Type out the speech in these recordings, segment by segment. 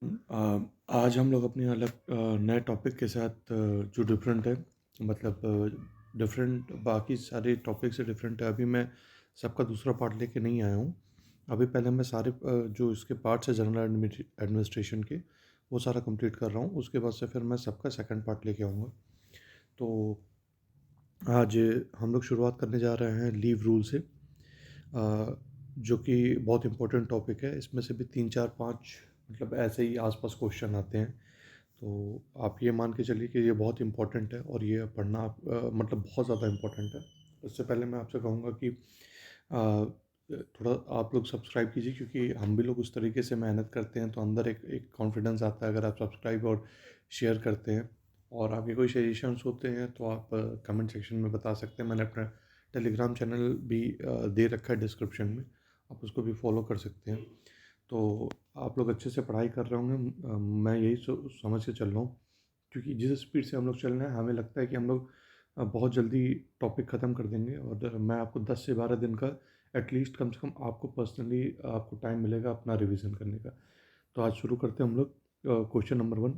आज हम लोग अपनी अलग नए टॉपिक के साथ जो डिफरेंट है, मतलब डिफरेंट बाकी सारे टॉपिक से डिफरेंट है। अभी मैं सबका दूसरा पार्ट लेके नहीं आया हूँ। अभी पहले मैं सारे जो इसके पार्ट्स है जनरल एडमिनिस्ट्रेशन के, वो सारा कंप्लीट कर रहा हूँ। उसके बाद से फिर मैं सबका सेकंड पार्ट लेके आऊँगा। तो आज हम लोग शुरुआत करने जा रहे हैं लीव रूल से, जो कि बहुत इम्पोर्टेंट टॉपिक है। इसमें से भी 3 4 5 मतलब ऐसे ही आसपास क्वेश्चन आते हैं। तो आप ये मान के चलिए कि ये बहुत इम्पोर्टेंट है और ये पढ़ना मतलब बहुत ज़्यादा इम्पोर्टेंट है। उससे पहले मैं आपसे कहूँगा कि थोड़ा आप लोग सब्सक्राइब कीजिए, क्योंकि हम भी लोग उस तरीके से मेहनत करते हैं तो अंदर एक एक कॉन्फिडेंस आता है अगर आप सब्सक्राइब और शेयर करते हैं। और आपके कोई सजेशंस होते हैं तो आप कमेंट सेक्शन में बता सकते हैं। मैंने अपना टेलीग्राम चैनल भी दे रखा है डिस्क्रिप्शन में, आप उसको भी फॉलो कर सकते हैं। तो आप लोग अच्छे से पढ़ाई कर रहे होंगे, मैं यही समझ के चल रहा हूँ। क्योंकि जिस स्पीड से हम लोग चल रहे हैं, हमें लगता है कि हम लोग बहुत जल्दी टॉपिक ख़त्म कर देंगे। और मैं आपको 10 से 12 दिन का एटलीस्ट कम से कम आपको पर्सनली आपको टाइम मिलेगा अपना रिवीजन करने का। तो आज शुरू करते हैं हम लोग। Question number 1,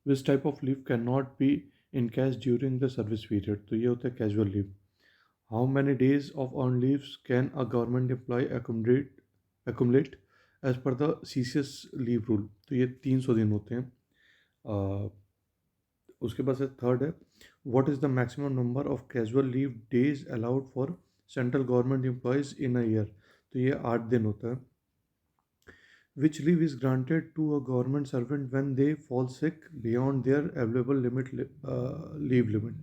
which type of leave can not be in cash during the service period? तो ये होता है casual leave. How many days of earn leaves can a government employee accumulate as per the CCS leave rule? तो ये 300 दिन होते हैं। अ, उसके बाद से थर्ड है, what is the maximum number of casual leave days allowed for central government employees in a year? तो ये 8 दिन होता है। Which leave is granted to a government servant when they fall sick beyond their available limit, leave limit?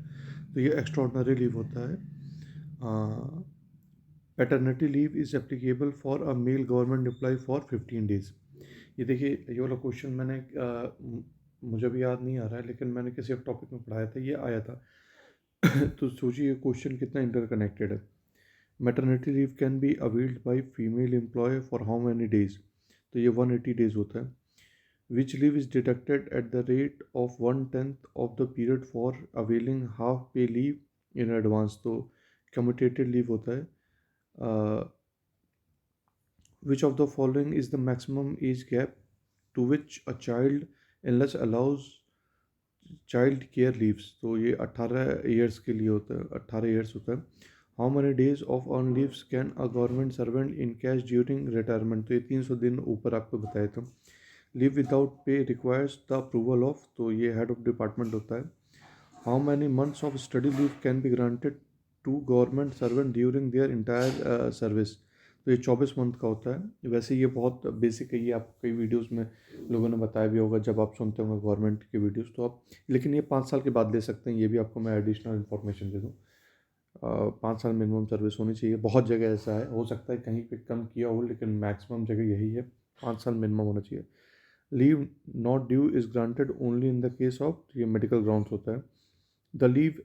तो ये extraordinary leave होता है। Paternity leave is applicable for a male government employee for 15 days. ये देखिए, ये वाला question मैंने मुझे भी याद नहीं आ रहा है, लेकिन मैंने किसी एक टॉपिक में पढ़ाया था, ये आया था। तो सोचिए ये क्वेश्चन कितना इंटरकनेक्टेड है। Maternity leave can be availed by female employee for how many days? तो ये 180 डेज होता है। Which leave is deducted at the rate of 1/10 of the period for availing half pay leave in advance? तो commutated leave होता है। Which of the following is the maximum age gap to which a child illness allows child care leaves? तो ये 18 years के लिए होता है, 18 years होता है। How many days of on leaves can a government servant in cash during retirement? तो ये 300 दिन ऊपर आपको बताया था। Leave without pay requires the approval of? तो ये हेड ऑफ डिपार्टमेंट होता है। How many months of study leave can be granted to government servant during their entire service? तो ये 24 मंथ का होता है। वैसे ये बहुत बेसिक है, ये आपको कई वीडियोस में लोगों ने बताया भी होगा जब आप सुनते होंगे गवर्नमेंट के वीडियोस। तो आप, लेकिन ये 5 साल के बाद ले सकते हैं, ये भी आपको मैं एडिशनल इन्फॉर्मेशन दे दूँ। 5 साल मिनिमम सर्विस होनी चाहिए। बहुत जगह ऐसा है, हो सकता है कहीं पे कम किया हो, लेकिन मैक्सिमम जगह यही है, 5 साल मिनिमम होना चाहिए। Leave not due is granted only in the case of, ये मेडिकल ग्राउंड्स होता है। The leave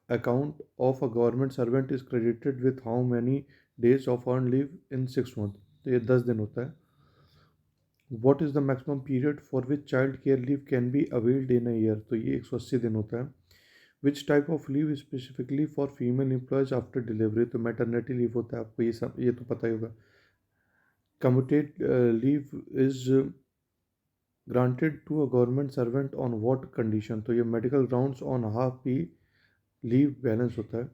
account of a government servant is credited with how many days of earned leave in 6 month? तो ये 10 दिन होता है। What is the maximum period for which child care leave can be availed in a year? तो ये 180 दिन होता है। Which type of leave is specifically for female employees after delivery? तो maternity leave होता है, आपको ये तो पता ही होगा। Commuted leave is granted to a government servant on what condition? तो ये medical grounds on half p leave balance होता है।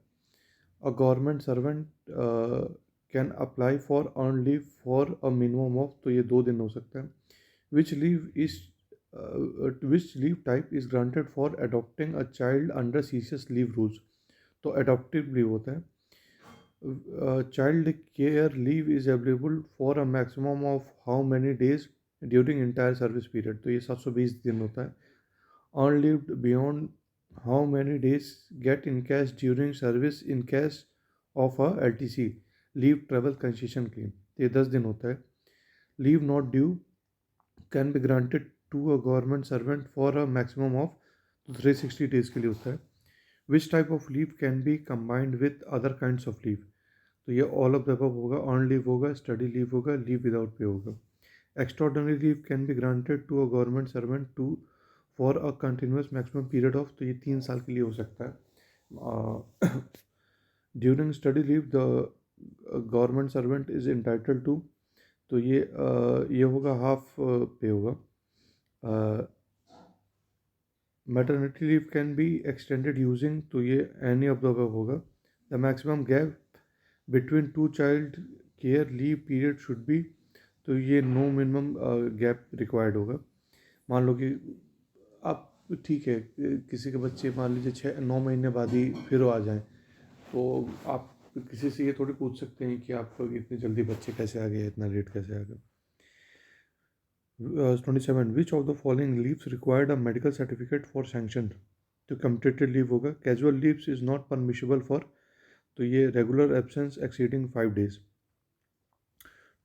A government servant can apply for earned leave for a minimum of, तो ये 2 दिन हो सकता है। Which leave is which leave type is granted for adopting a child under CCS leave rules? तो adoptive leave होता है। Child care leave is available for a maximum of how many days during entire service period? तो ये 720 दिन होता है। Unlived beyond how many days get encashed during service in case of a LTC, leave travel concession claim? तो ये 10 दिन होता है। Leave not due can be granted to a government servant for a maximum of, 360 days के लिए होता है। Which type of leave can be combined with other kinds of leave? तो ये ऑल ऑफ द अबव होगा। Earn leave होगा, study leave होगा, leave without pay होगा। Extraordinary leave can be granted to a government servant to for a continuous maximum period of, तो ये 3 साल के लिए हो सकता है। During study leave the government servant is entitled to, तो ये होगा हाफ पे होगा। Maternity leave can be extended using, तो ये एनी ऑफ द अबव होगा. The maximum gap between two child care leave period should be, तो ये no minimum gap required होगा. मान लो कि आप, ठीक है, किसी के बच्चे मान लीजिए 6-9 महीने बाद ही फिर वो आ जाएं, तो आप किसी से ये थोड़ी पूछ सकते हैं कि आप इतनी जल्दी बच्चे कैसे आ गए, इतना लेट कैसे आ गए. 27, which of the following leaves required a medical certificate for sanction, तो कम्पटेटेड लीव होगा. Casual leaves is not permissible for, तो ये regular absence exceeding 5 days.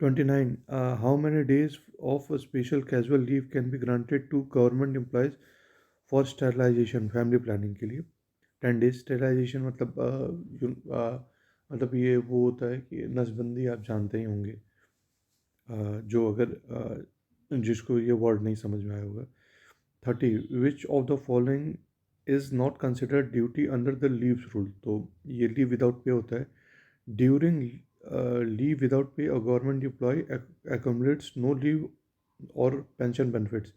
29, how many days of special casual leave can be granted to government employees for sterilization, family planning के लिए. 10 days. Sterilisation मतलब मतलब ये वो होता है कि नसबंदी, आप जानते ही होंगे. जो अगर जिसको ये वर्ड नहीं समझ में आया होगा. 30, विच of the following is not considered duty under the leaves rule, तो ये लीव विदाउट पे होता है. During leave without pay a government employee accumulates no leave और pension benefits.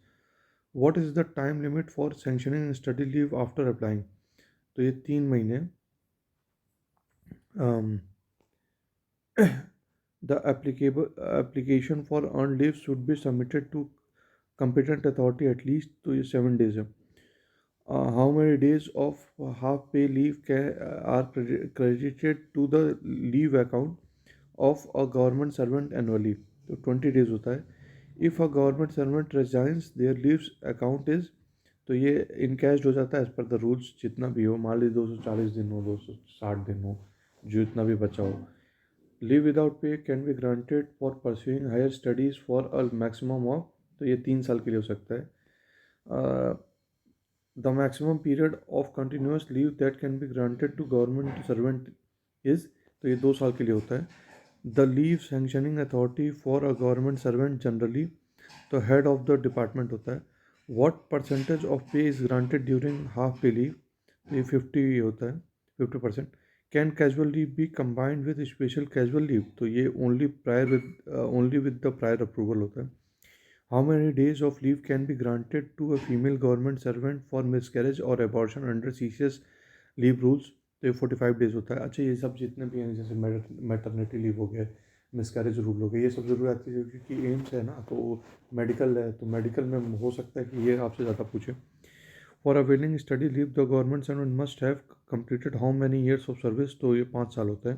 What is the time limit for sanctioning study leave after applying, तो ये 3 महीने. um, the applicable application for earned leave should be submitted to competent authority at least, तो ये 7 days है. How many days of half pay leave are credited to the leave account of a government servant annually, तो 20 days होता है. If a government servant resigns, their leaves account is, तो ये encash हो जाता है एज पर द रूल्स, जितना भी हो, मान लीजिए 240 दिन हो, 260 दिन हो, जो इतना भी बचा हो. Leave without pay can be granted for pursuing higher studies for a maximum of, तो ये 3 साल के लिए हो सकता है. The maximum period of continuous leave that can be granted to government servant is, तो ये 2 साल के लिए होता है. The leave sanctioning authority for a government servant generally, तो हेड ऑफ द डिपार्टमेंट होता है. What percentage of pay is granted during half pay leave, तो ये 50 होता है, 50%. Can casual leave be combined with special casual leave, तो ये only with the prior approval होता है. How many days of leave can be granted to a female government servant for miscarriage और abortion under CCS leave rules, तो ये 45 days होता है. अच्छा, ये सब जितने भी हैं, जैसे मैटरनिटी लीव हो गए, मिसकैरेज रूल हो गए, ये सब ज़रूरी आती है क्योंकि एम्स है ना, तो मेडिकल है, तो मेडिकल में हो सकता है कि ये आपसे ज़्यादा पूछे. For availing study leave the government servant must have completed how many years of service, तो ये 5 साल होता है.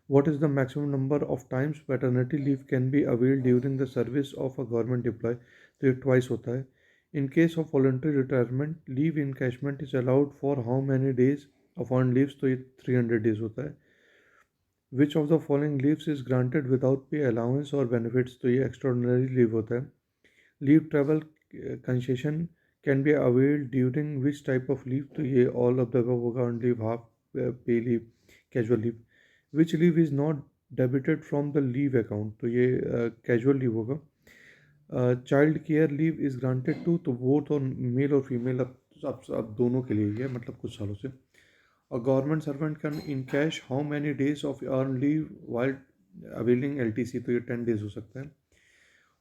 What is the maximum number of times paternity leave can be availed during the service of a government employee, तो ये twice होता है. In case of voluntary retirement, leave encashment is allowed for how many days of earned leaves, तो ये 300 days होता है. Which of the following leaves is granted without pay allowance or benefits, तो ये extraordinary leave होता है. Leave travel concession can be availed during which type of leave, तो ये all of the above होगा. earned leave, half pay leave, casual leave. Which leave is not debited from the leave account, तो ये casual leave होगा. Child care leave is granted to, तो वो तो mail और फीमेल अब दोनों के लिए ही है, मतलब कुछ सालों से. A government servant can encash how many days of earned leave while availing LTC, तो ये 10 days हो सकता है.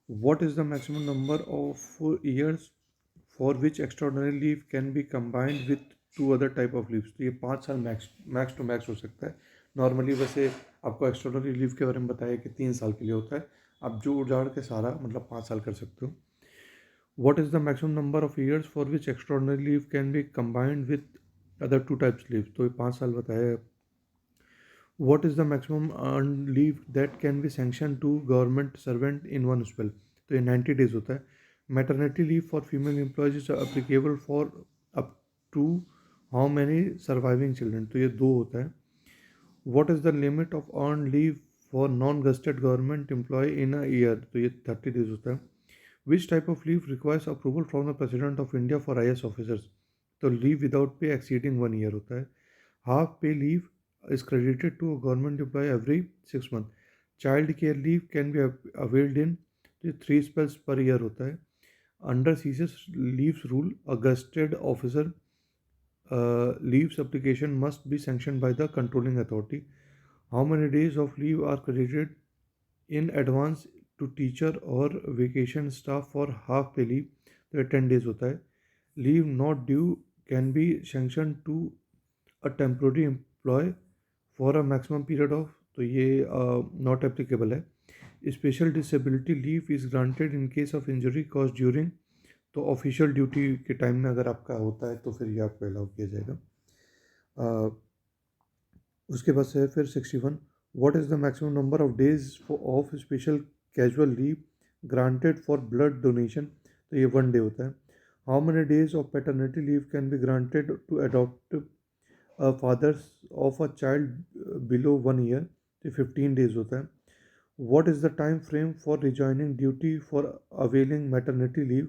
What is the maximum number of years for which extraordinary leave can be combined with two other type of leaves, तो ये 5 साल max to max हो सकता है. नॉर्मली वैसे आपको एक्स्ट्राऑर्डिनरी लीव के बारे में बताया कि 3 साल के लिए होता है, आप जो उजाड़ के सारा मतलब 5 साल कर सकते हो. What is the maximum number of years for which extraordinary leave can be combined with other two types leave, तो ये 5 साल बताया है. What is the maximum earned leave that can be sanctioned to government servant in one spell, तो ये 90 days होता है. Maternity leave for female employees is applicable for up to how many surviving children, तो ये 2 होता है. What is the limit of earned leave for non-gazetted government employee in a year, तो ये 30 days होता है. Which type of leave requires approval from the President of India for IS officers, तो leave without pay exceeding 1 year होता है. Half pay leave is credited to a government employee every 6 months. Child care leave can be availed in 3 spells per year होता है. Under CSS leaves rule, a gazetted officer leaves application must be sanctioned by the controlling authority. How many days of leave are credited in advance to teacher or vacation staff for half pay leave, तो ये 10 days होता है. Leave not due can be sanction to a temporary employee for a maximum period of, तो ये not applicable है. Special disability leave is granted in case of injury caused during, तो official duty के time में अगर आपका होता है तो फिर ये आपको अलाउ किया जाएगा. uh, उसके बाद से फिर 61, what is the maximum number of days of special casual leave granted for blood donation, तो ये 1 day होता है. How many days of paternity leave can be granted to adopt fathers of a child below 1 year, तो 15 days होता है. What is the time frame for rejoining duty for availing maternity leave,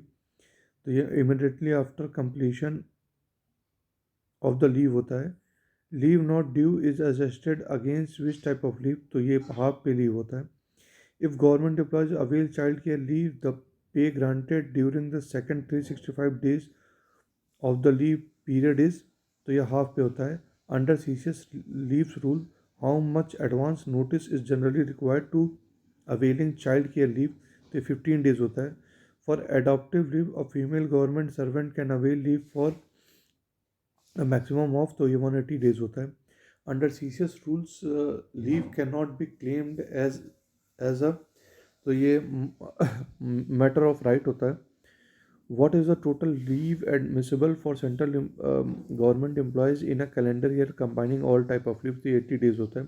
तो ये immediately after completion of the leave होता है. Leave not due is adjusted against which type of leave, तो ये half pay leave होता है. If government employees avail child care leave the pay granted during the second 365 days of the leave period is, तो ये half pay होता है. Under CCS leaves rule how much advance notice is generally required to availing child care leave, तो 15 days होता है. For adoptive leave a female government servant can avail leave for maximum of, तो ये 180 days होता है. Under CCS rules leave can not be claimed as a, तो ये matter of right होता है. What is the total leave admissible for central government employees in a calendar year combining all type of leave, तो 80 days होता है.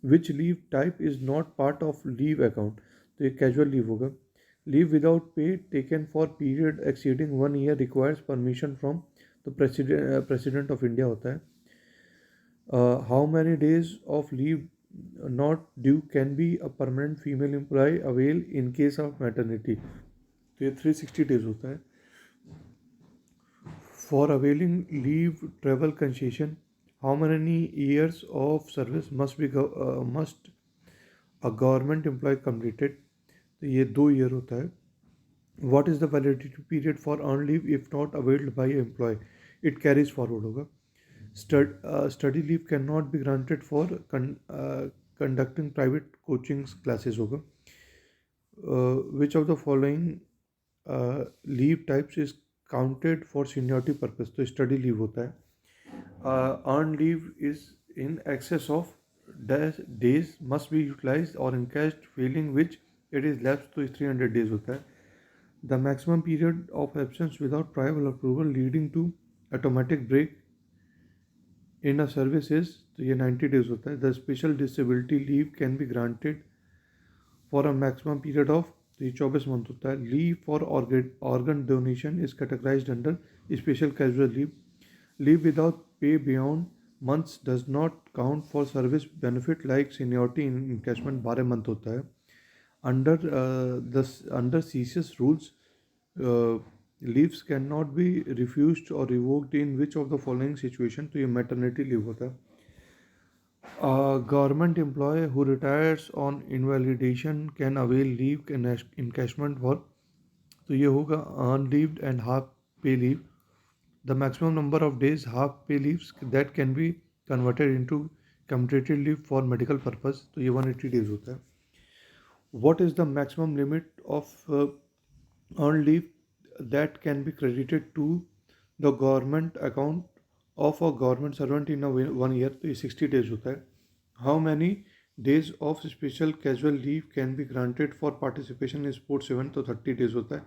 Which leave type is not part of leave account, तो ये casual leave होगा. Leave without पे taken for period exceeding 1 year requires permission from, तो president of India होता है. How many days of leave not due can be a permanent female employee avail in case of maternity, तो ये 360 days होता है. For availing leave travel concession how many years of service must a government employee completed, तो ये 2 year होता है. What is the validity period for earned leave if not availed by employee? It carries forward होगा. Study leave cannot be granted for conducting private coaching classes होगा. Which of the following leave types is counted for seniority purpose? तो study leave होता है. Earned leave is in excess of days must be utilized or encashed, failing which it is lapsed, तो 300 days होता है. The maximum period of absence without prior approval leading to automatic break in a service is, तो ये 90 days होता है. The special disability leave can be granted for a maximum period of, तो ये 24 month होता है. Leave for organ donation is categorized under special casual leave. Leave without pay beyond months does not count for service benefit like seniority in encashment, 12 month होता है. Under under CCS rules, uh, leaves cannot be refused or revoked in which of the following situation, तो ये maternity leave होता है. Government employee who retires on invalidation can avail leave encashment for, तो ये होगा unleaved and half pay leave. The maximum number of days half pay leaves that can be converted into commuted leave for medical purpose, तो ये 180 days होता है. What is the maximum limit of earned leave that can be credited to the government account of a government servant in a 1 year, तो ये 60 days होता है. How many days of special casual leave can be granted for participation in sports event, तो 30 days होता है.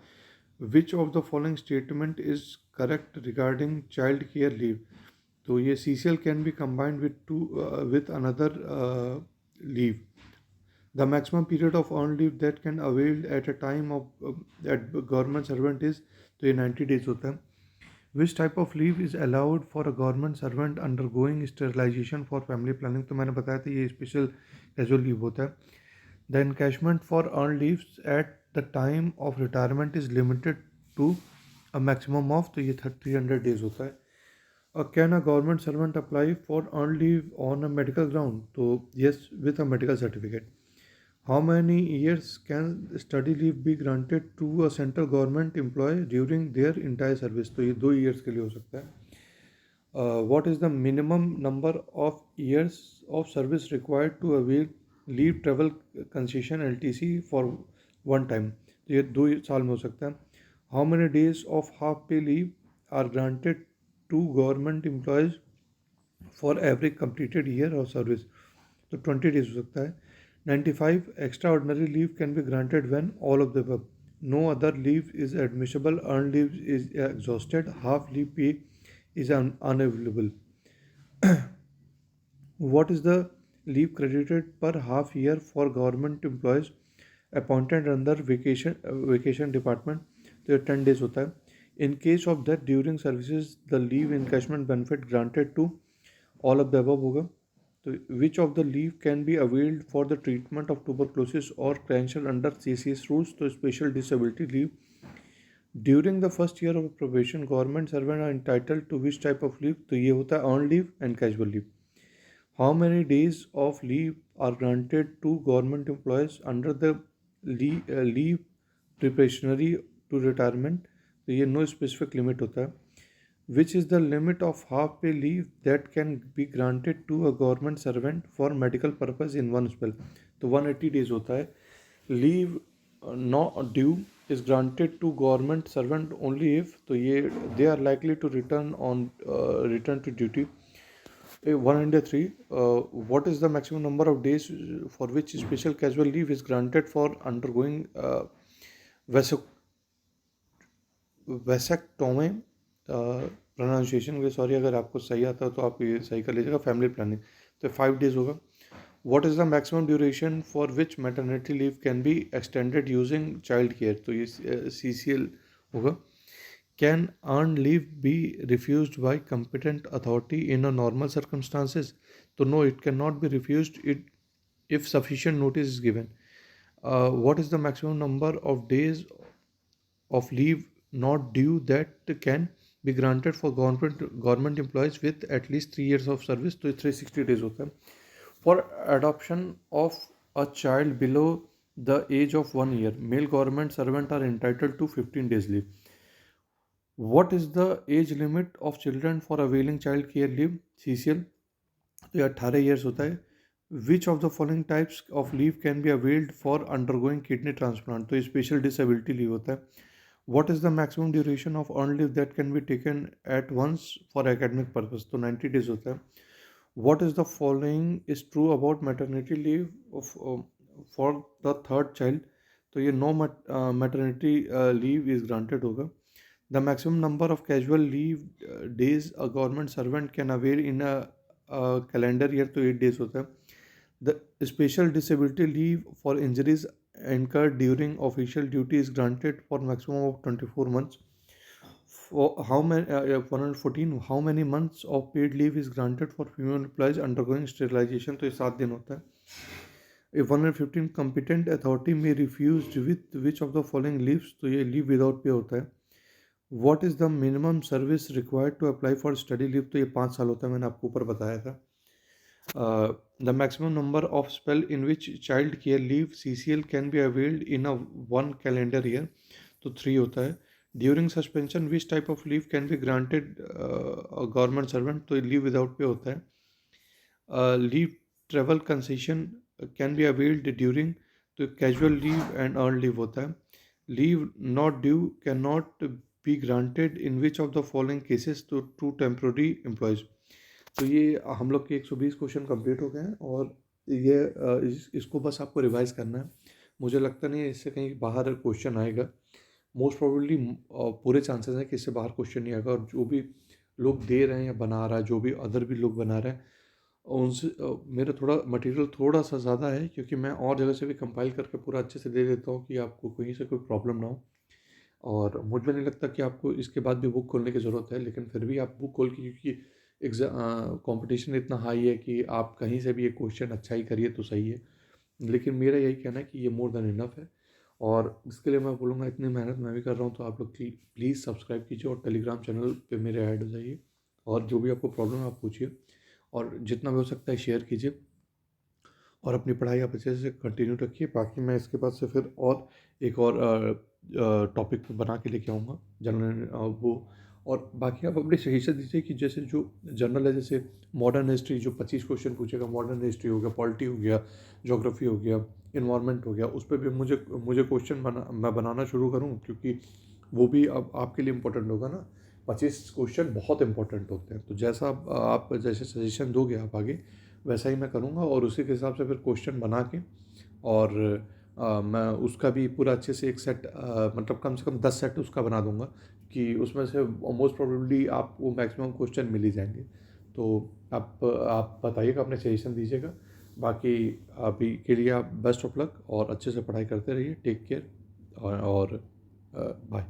Which of the following statement is correct regarding child care leave, तो ये CCL can be combined with another leave. The maximum period of earned leave that can avail at a time of that government servant is, तो ये 90 days होता है. Which type of leave is allowed for a government servant undergoing sterilization for family planning, तो मैंने बताया था ये special casual leave होता है. The encashment for earned leaves at the time of retirement is limited to a maximum of, तो ये 300 days होता है. Can a government servant apply for earned leave on a medical ground, तो yes, with a medical certificate. How many years can study leave be granted to a central government employee during their entire service, तो ये 2 years के लिए हो सकता है. What is the minimum number of years of service required to avail leave travel concession LTC for one time, तो ये 2 साल में हो सकता है. How many days of half pay leave are granted to government employees for every completed year of service? तो 20 days हो सकता है. 95 extraordinary leave can be granted when all of the above. No other leave is admissible. Earned leave is exhausted. Half leave pay is unavailable. What is the leave credited per half year for government employees appointed under vacation department? तो ये 10 days होता है. In case of death during services, the leave encashment benefit granted to all of the above होगा. तो which of the leave can be availed for the treatment of tuberculosis or cancer under CCS rules? तो special disability leave. During the first year of probation, government servants are entitled to which type of leave? तो ये होता है earned leave and casual leave. How many days of leave are granted to government employees under the leave preparatory to retirement? तो ये no specific limit होता है. Which is the limit of half pay leave that can be granted to a government servant for medical purpose in one spell? तो 180 days होता है. Leave not due is granted to government servant only if तो ये they are likely to return to duty. 103. What is the maximum number of days for which special casual leave is granted for undergoing vasectomy? Pronunciation के sorry, अगर आपको सही आता है तो आप ये सही कर लीजिएगा. फैमिली प्लानिंग तो 5 days होगा. What is the maximum duration for which maternity leave can be extended using child care? तो ये CCL होगा. Can earned leave be refused by competent authority in a normal circumstances? So no, it cannot be refused if sufficient notice is given. What is the maximum number of days of leave not due that can be granted for government employees with at least 3 years of service? तो 360 days होता है. For adoption of a child below the age of 1 year, male government servants are entitled to 15 days leave. What is the age limit of children for availing child care leave? CCL तो ये 18 years होता है. Which of the following types of leave can be availed for undergoing kidney transplant? तो ये special disability leave होता है. What is the maximum duration of earned leave that can be taken at once for academic purpose? तो 90 days होता है. What is the following is true about maternity leave for the third child? तो ये no maternity leave is granted होगा. The maximum number of casual leave days a government servant can avail in a calendar year तो 8 days होता है. The special disability leave for injuries incurred during official duty is granted for maximum of 24 months. For how many 114 how many months of paid leave is granted for female employees undergoing sterilization? तो ये 7 दिन होता है. If 115 competent authority may refuse with which of the following leaves? तो ये leave without pay होता है. What is the minimum service required to apply for study leave? तो ये 5 साल होता है, मैंने आपको ऊपर बताया था. The maximum number of spell in which child care leave CCL can be availed in a 1 calendar year तो 3 होता है. During suspension which type of leave can be granted a government servant? तो leave without pay होता है. Leave travel concession can be availed during तो casual leave and earned leave होता है. Leave not due cannot be granted in which of the following cases to temporary employees? तो ये हम लोग के 120 क्वेश्चन कंप्लीट हो गए हैं और ये इसको बस आपको रिवाइज करना है. मुझे लगता नहीं है इससे कहीं बाहर क्वेश्चन आएगा. मोस्ट प्रोबेबली पूरे चांसेस हैं कि इससे बाहर क्वेश्चन नहीं आएगा. और जो भी लोग दे रहे हैं या बना रहा है, जो भी अदर भी लोग बना रहे हैं, उनसे मेरा थोड़ा मटेरियल थोड़ा सा ज़्यादा है क्योंकि मैं और जगह से भी कंपाइल करके पूरा अच्छे से दे देता हूँ कि आपको कहीं से कोई प्रॉब्लम ना हो. और मुझे नहीं लगता कि आपको इसके बाद भी बुक खोलने की ज़रूरत है, लेकिन फिर भी आप बुक खोल के, क्योंकि कंपटीशन इतना हाई है कि आप कहीं से भी एक क्वेश्चन अच्छा ही करिए तो सही है. लेकिन मेरा यही कहना है कि ये मोर देन इनफ है. और इसके लिए मैं बोलूँगा इतनी मेहनत मैं भी कर रहा हूँ, तो आप लोग प्लीज़ सब्सक्राइब कीजिए और टेलीग्राम चैनल पे मेरे ऐड हो जाइए. और जो भी आपको प्रॉब्लम है आप पूछिए और जितना भी हो सकता है शेयर कीजिए और अपनी पढ़ाई आप अच्छे से कंटिन्यू रखिए. बाकी मैं इसके बाद से फिर और एक और टॉपिक बना के लेके आऊँगा जनरल वो. और बाकी आप अपनी सही से दीजिए कि जैसे जो जनरल है, जैसे मॉडर्न हिस्ट्री जो 25 क्वेश्चन पूछेगा, मॉडर्न हिस्ट्री हो गया, पॉलिटी हो गया, ज्योग्राफी हो गया, इन्वायरमेंट हो गया, उस पर भी मुझे क्वेश्चन मैं बनाना शुरू करूँ, क्योंकि वो भी अब आपके लिए इम्पोर्टेंट होगा ना। 25 क्वेश्चन बहुत इंपॉर्टेंट होते हैं, तो जैसा आप जैसे सजेशन दोगे आप आगे, वैसा ही मैं करूँगा, और उसी के हिसाब से फिर क्वेश्चन बना के, और मैं उसका भी पूरा अच्छे से एक सेट, मतलब कम से कम 10 सेट उसका बना दूंगा, कि उसमें से मोस्ट प्रोबेबली आपको मैक्सिमम क्वेश्चन मिल ही जाएंगे। तो आप बताइएगा, अपने सजेशन दीजिएगा। बाकी अभी के लिए आप बेस्ट ऑफ लक, और अच्छे से पढ़ाई करते रहिए। टेक केयर, और बाय।